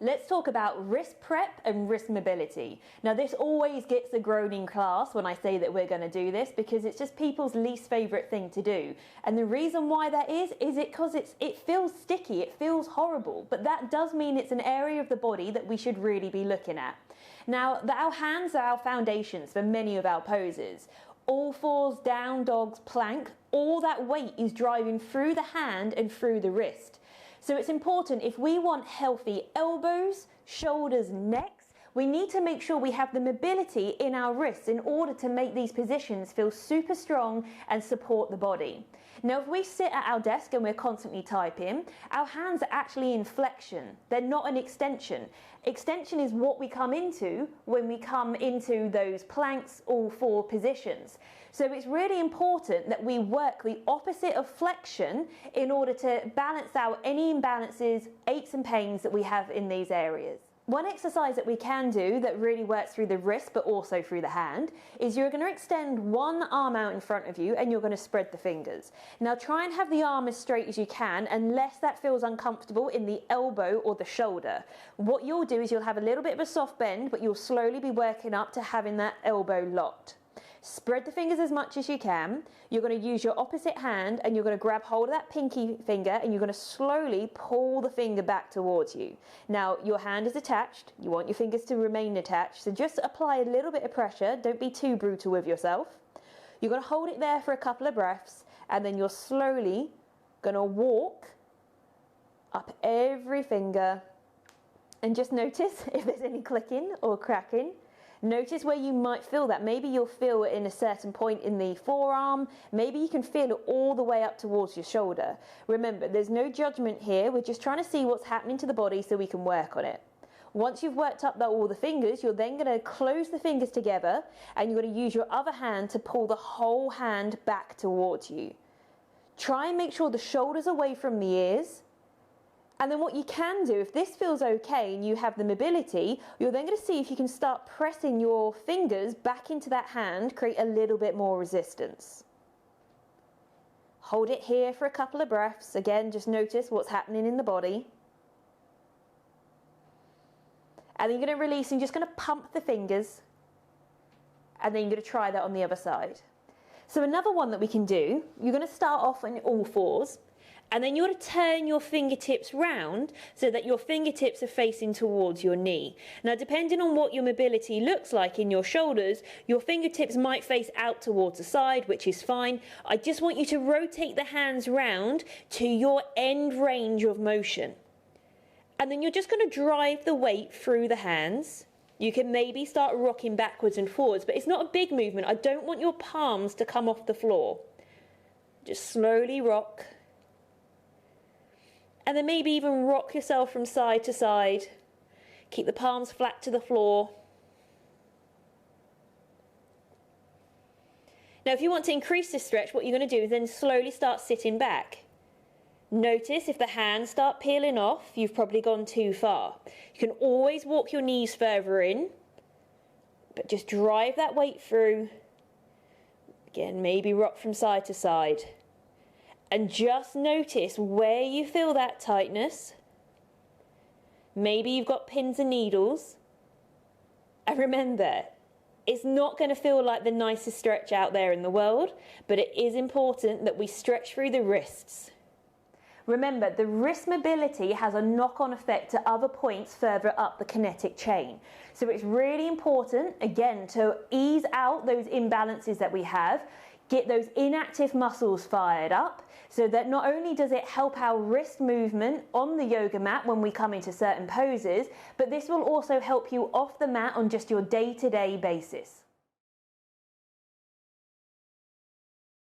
Let's talk about wrist prep and wrist mobility. Now this always gets a groan in class when I say that we're going to do this, because it's just people's least favourite thing to do. And the reason why that is because it feels sticky, it feels horrible, but that does mean it's an area of the body that we should really be looking at. Now our hands are our foundations for many of our poses. All fours, down dogs, plank, all that weight is driving through the hand and through the wrist. So it's important, if we want healthy elbows, shoulders, necks, we need to make sure we have the mobility in our wrists in order to make these positions feel super strong and support the body. Now, if we sit at our desk and we're constantly typing, our hands are actually in flexion. They're not an extension. Extension is what we come into when we come into those planks, all four positions. So it's really important that we work the opposite of flexion in order to balance out any imbalances, aches and pains that we have in these areas. One exercise that we can do that really works through the wrist but also through the hand is you're going to extend one arm out in front of you and you're going to spread the fingers. Now try and have the arm as straight as you can unless that feels uncomfortable in the elbow or the shoulder. What you'll do is you'll have a little bit of a soft bend, but you'll slowly be working up to having that elbow locked. Spread the fingers as much as you can. You're going to use your opposite hand and you're going to grab hold of that pinky finger and you're going to slowly pull the finger back towards you. Now your hand is attached. You want your fingers to remain attached. So just apply a little bit of pressure. Don't be too brutal with yourself. You're going to hold it there for a couple of breaths and then you're slowly going to walk up every finger and just notice if there's any clicking or cracking. Notice where you might feel that. Maybe you'll feel it in a certain point in the forearm. Maybe you can feel it all the way up towards your shoulder. Remember, there's no judgment here. We're just trying to see what's happening to the body so we can work on it. Once you've worked up all the fingers, you're then going to close the fingers together and you're going to use your other hand to pull the whole hand back towards you. Try and make sure the shoulder's away from the ears. And then what you can do, if this feels okay and you have the mobility, you're then going to see if you can start pressing your fingers back into that hand, create a little bit more resistance. Hold it here for a couple of breaths. Again, just notice what's happening in the body. And then you're going to release and you're just going to pump the fingers. And then you're going to try that on the other side. So another one that we can do, you're going to start off on all fours. And then you're going to turn your fingertips round so that your fingertips are facing towards your knee. Now, depending on what your mobility looks like in your shoulders, your fingertips might face out towards the side, which is fine. I just want you to rotate the hands round to your end range of motion. And then you're just going to drive the weight through the hands. You can maybe start rocking backwards and forwards, but it's not a big movement. I don't want your palms to come off the floor. Just slowly rock. And then maybe even rock yourself from side to side. Keep the palms flat to the floor. Now, if you want to increase this stretch, what you're going to do is then slowly start sitting back. Notice if the hands start peeling off, you've probably gone too far. You can always walk your knees further in, but just drive that weight through. Again, maybe rock from side to side. And just notice where you feel that tightness. Maybe you've got pins and needles. And remember, it's not going to feel like the nicest stretch out there in the world, but it is important that we stretch through the wrists. Remember, the wrist mobility has a knock-on effect to other points further up the kinetic chain. So it's really important, again, to ease out those imbalances that we have, get those inactive muscles fired up, so that not only does it help our wrist movement on the yoga mat when we come into certain poses, but this will also help you off the mat on just your day-to-day basis.